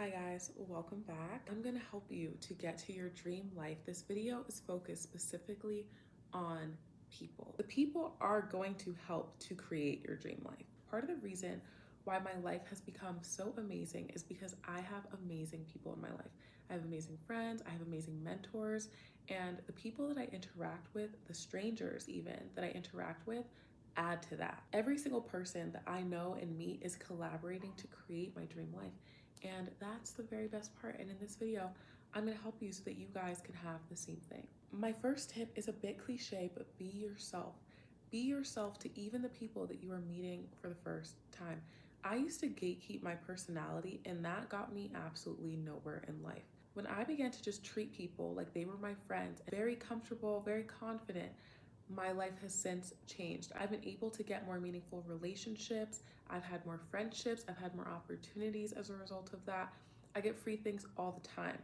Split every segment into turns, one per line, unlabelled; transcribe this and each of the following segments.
Hi guys, welcome back. I'm gonna help you to get to your dream life. This video is focused specifically on people. The people are going to help to create your dream life. Part of the reason why my life has become so amazing is because I have amazing people in my life. I have amazing friends, I have amazing mentors, and the people that I interact with, the strangers even that I interact with, add to that. Every single person that I know and meet is collaborating to create my dream life. And that's the very best part. And in this video, I'm gonna help you so that you guys can have the same thing. My first tip is a bit cliche, but be yourself. Be yourself to even the people that you are meeting for the first time. I used to gatekeep my personality, and that got me absolutely nowhere in life. When I began to just treat people like they were my friends, very comfortable, very confident, my life has since changed. I've been able to get more meaningful relationships. I've had more friendships. I've had more opportunities as a result of that. I get free things all the time.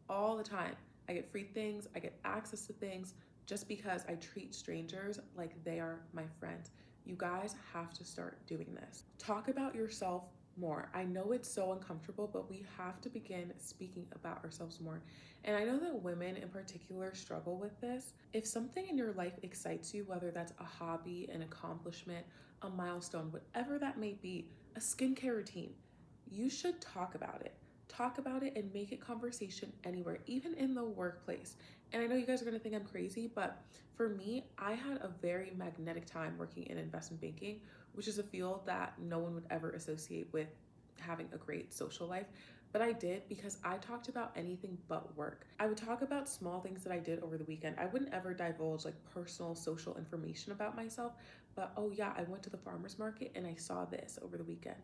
All the time. I get free things. I get access to things just because I treat strangers like they are my friends. You guys have to start doing this. Talk about yourself more. I know it's so uncomfortable, but we have to begin speaking about ourselves more. And I know that women in particular struggle with this. If something in your life excites you, whether that's a hobby, an accomplishment, a milestone, whatever that may be, a skincare routine, you should talk about it. Talk about it and make it conversation anywhere, even in the workplace. And I know you guys are gonna think I'm crazy, but for me, I had a very magnetic time working in investment banking, which is a field that no one would ever associate with having a great social life. But I did because I talked about anything but work. I would talk about small things that I did over the weekend. I wouldn't ever divulge like personal social information about myself, but oh yeah, I went to the farmer's market and I saw this over the weekend.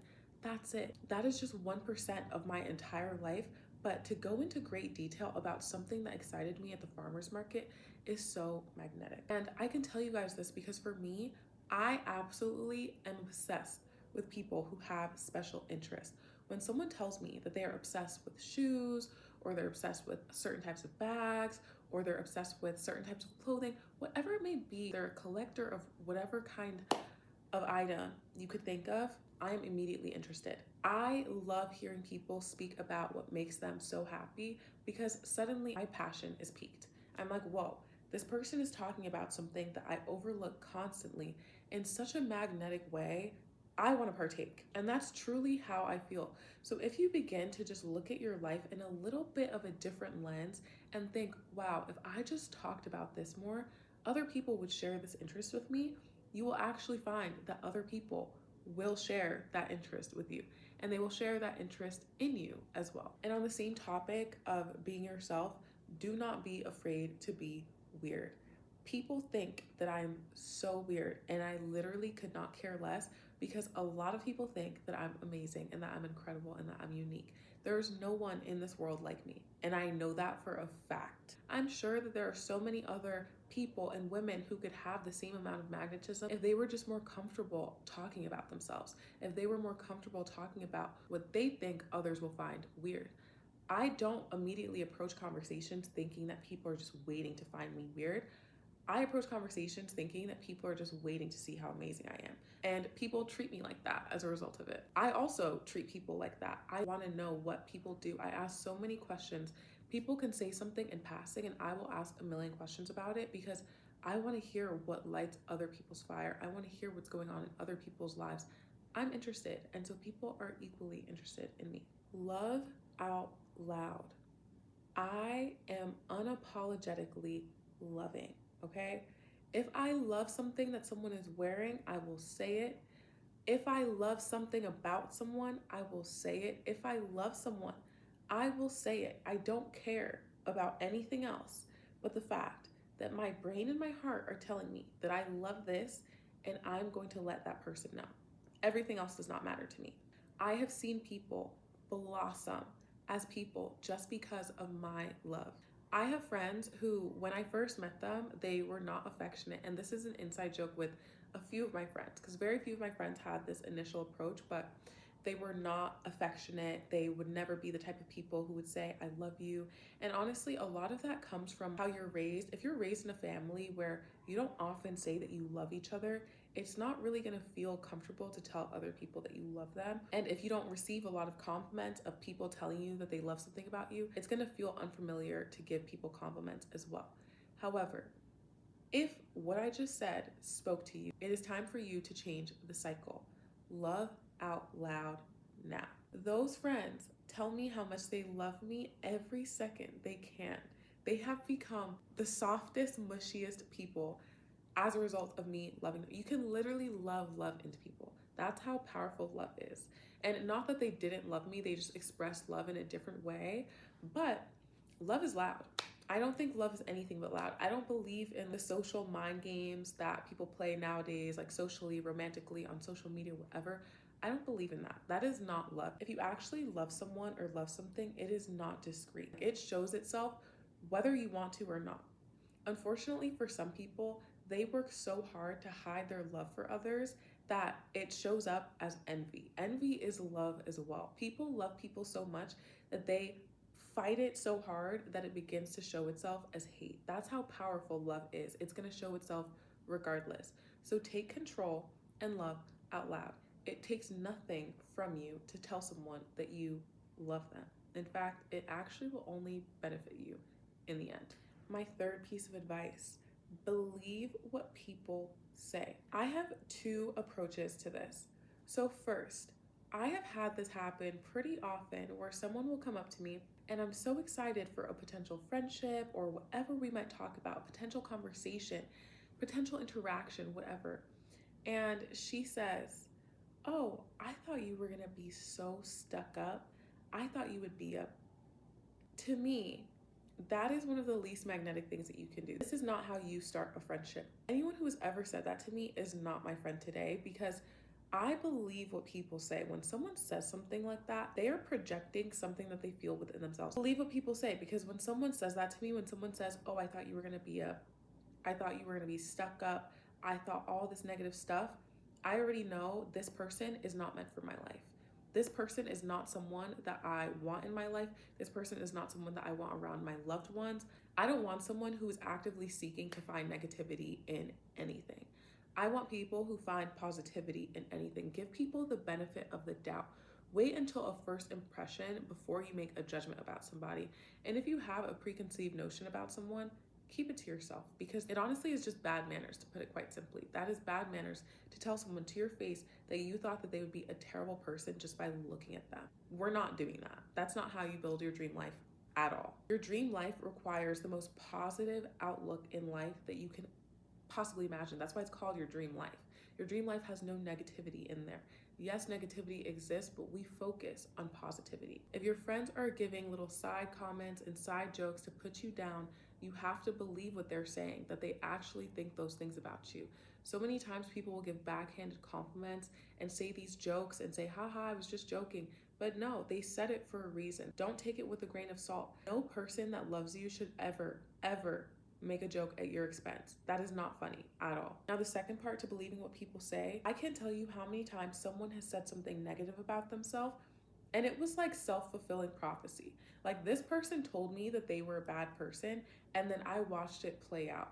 That's it. That is just 1% of my entire life. But to go into great detail about something that excited me at the farmer's market is so magnetic. And I can tell you guys this because for me, I absolutely am obsessed with people who have special interests. When someone tells me that they are obsessed with shoes, or they're obsessed with certain types of bags, or they're obsessed with certain types of clothing, whatever it may be, they're a collector of whatever kind of item you could think of, I am immediately interested. I love hearing people speak about what makes them so happy because suddenly my passion is piqued. I'm like, whoa, this person is talking about something that I overlook constantly in such a magnetic way. I want to partake. And that's truly how I feel. So if you begin to just look at your life in a little bit of a different lens and think, wow, if I just talked about this more, other people would share this interest with me, you will actually find that other people will share that interest with you and they will share that interest in you as well. And on the same topic of being yourself, do not be afraid to be weird. People think that I'm so weird and I literally could not care less because a lot of people think that I'm amazing and that I'm incredible and that I'm unique. There's no one in this world like me, and I know that for a fact. I'm sure that there are so many other people and women who could have the same amount of magnetism if they were just more comfortable talking about themselves, if they were more comfortable talking about what they think others will find weird. I don't immediately approach conversations thinking that people are just waiting to find me weird. I approach conversations thinking that people are just waiting to see how amazing I am. And people treat me like that as a result of it. I also treat people like that. I want to know what people do. I ask so many questions. People can say something in passing, and I will ask a million questions about it because I want to hear what lights other people's fire. I want to hear what's going on in other people's lives. I'm interested, and so people are equally interested in me. Love out loud. I am unapologetically loving, okay? If I love something that someone is wearing, I will say it. If I love something about someone, I will say it. If I love someone, I will say it. I don't care about anything else but the fact that my brain and my heart are telling me that I love this and I'm going to let that person know. Everything else does not matter to me. I have seen people blossom as people just because of my love. I have friends who, when I first met them, they were not affectionate. And this is an inside joke with a few of my friends, because very few of my friends had this initial approach, but they were not affectionate. They would never be the type of people who would say, I love you. And honestly, a lot of that comes from how you're raised. If you're raised in a family where you don't often say that you love each other, it's not really going to feel comfortable to tell other people that you love them. And if you don't receive a lot of compliments of people telling you that they love something about you, it's going to feel unfamiliar to give people compliments as well. However, if what I just said spoke to you, it is time for you to change the cycle. Love out loud now. Those friends tell me how much they love me every second they can. They have become the softest, mushiest people as a result of me loving them. You can literally love into people. That's how powerful love is. And not that they didn't love me, they just expressed love in a different way, but love is loud. I don't think love is anything but loud. I don't believe in the social mind games that people play nowadays, like socially, romantically, on social media, whatever. I don't believe in that. That is not love. If you actually love someone or love something, it is not discreet. It shows itself whether you want to or not. Unfortunately, for some people, they work so hard to hide their love for others that it shows up as envy. Envy is love as well. People love people so much that they fight it so hard that it begins to show itself as hate. That's how powerful love is. It's going to show itself regardless. So take control and love out loud. It takes nothing from you to tell someone that you love them. In fact, it actually will only benefit you in the end. My third piece of advice: believe what people say. I have two approaches to this. So first, I have had this happen pretty often where someone will come up to me and I'm so excited for a potential friendship or whatever we might talk about, potential conversation, potential interaction, whatever. And she says, "Oh, I thought you were gonna be so stuck up. I thought you would be up." To me, that is one of the least magnetic things that you can do. This is not how you start a friendship. Anyone who has ever said that to me is not my friend today, because I believe what people say. When someone says something like that, they are projecting something that they feel within themselves. Believe what people say, because when someone says that to me, when someone says, "Oh, I thought you were gonna be up, I thought you were gonna be stuck up, I thought all this negative stuff," I already know this person is not meant for my life. This person is not someone that I want in my life. This person is not someone that I want around my loved ones. I don't want someone who is actively seeking to find negativity in anything. I want people who find positivity in anything. Give people the benefit of the doubt. Wait until a first impression before you make a judgment about somebody. And if you have a preconceived notion about someone, keep it to yourself, because it honestly is just bad manners, to put it quite simply. That is bad manners to tell someone to your face that you thought that they would be a terrible person just by looking at them. We're not doing that. That's not how you build your dream life at all. Your dream life requires the most positive outlook in life that you can possibly imagine. That's why it's called your dream life. Your dream life has no negativity in there. Yes, negativity exists, but we focus on positivity. If your friends are giving little side comments and side jokes to put you down, you have to believe what they're saying, that they actually think those things about you. So many times people will give backhanded compliments and say these jokes and say, "Haha, I was just joking." But no, they said it for a reason. Don't take it with a grain of salt. No person that loves you should ever make a joke at your expense. That is not funny at all. Now, the second part to believing what people say, I can't tell you how many times someone has said something negative about themselves and it was like self-fulfilling prophecy. Like, this person told me that they were a bad person, and then I watched it play out.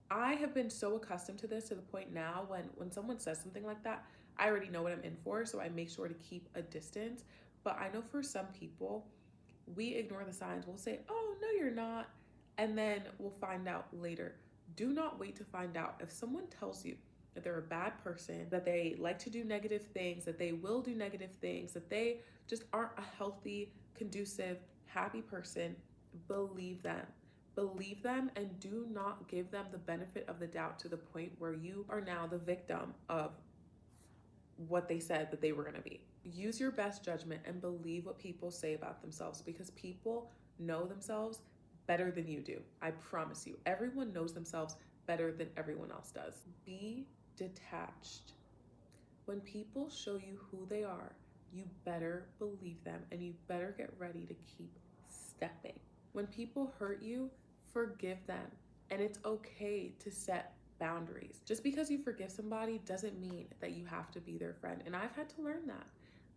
I have been so accustomed to this to the point now when someone says something like that, I already know what I'm in for, so I make sure to keep a distance. But I know for some people, we ignore the signs. We'll say, "Oh, no, you're not," and then we'll find out later. Do not wait to find out. If someone tells you that they're a bad person, that they like to do negative things, that they will do negative things, that they just aren't a healthy, conducive, happy person, believe them. Believe them and do not give them the benefit of the doubt to the point where you are now the victim of what they said that they were going to be. Use your best judgment and believe what people say about themselves, because people know themselves better than you do. I promise you, everyone knows themselves better than everyone else does. Be detached. When people show you who they are, you better believe them and you better get ready to keep stepping. When people hurt you, forgive them. And it's okay to set boundaries. Just because you forgive somebody doesn't mean that you have to be their friend. And I've had to learn that.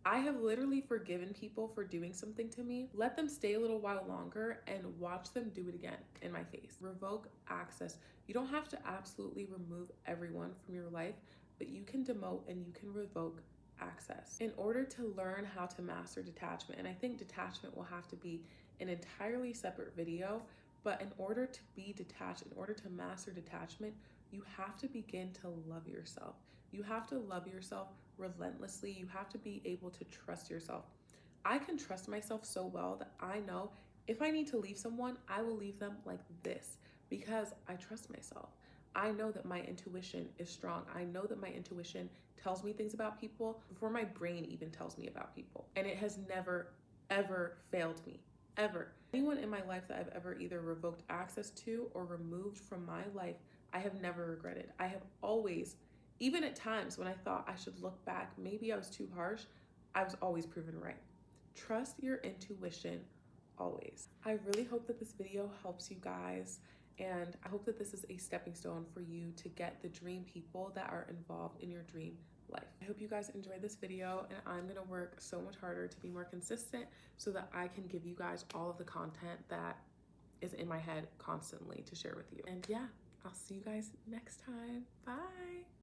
I have literally forgiven people for doing something to me. Let them stay a little while longer and watch them do it again in my face. Revoke access. You don't have to absolutely remove everyone from your life, but you can demote and you can revoke access. In order to learn how to master detachment, and I think detachment will have to be an entirely separate video, but in order to be detached, in order to master detachment, you have to begin to love yourself. You have to love yourself relentlessly. You have to be able to trust yourself. I can trust myself so well that I know if I need to leave someone, I will leave them like this because I trust myself. I know that my intuition is strong. I know that my intuition tells me things about people before my brain even tells me about people. And it has never, ever failed me, ever. Anyone in my life that I've ever either revoked access to or removed from my life, I have never regretted. I have always, even at times when I thought I should look back, maybe I was too harsh, I was always proven right. Trust your intuition always. I really hope that this video helps you guys, and I hope that this is a stepping stone for you to get the dream people that are involved in your dream life. I hope you guys enjoyed this video, and I'm gonna work so much harder to be more consistent so that I can give you guys all of the content that is in my head constantly to share with you. And yeah, I'll see you guys next time. Bye.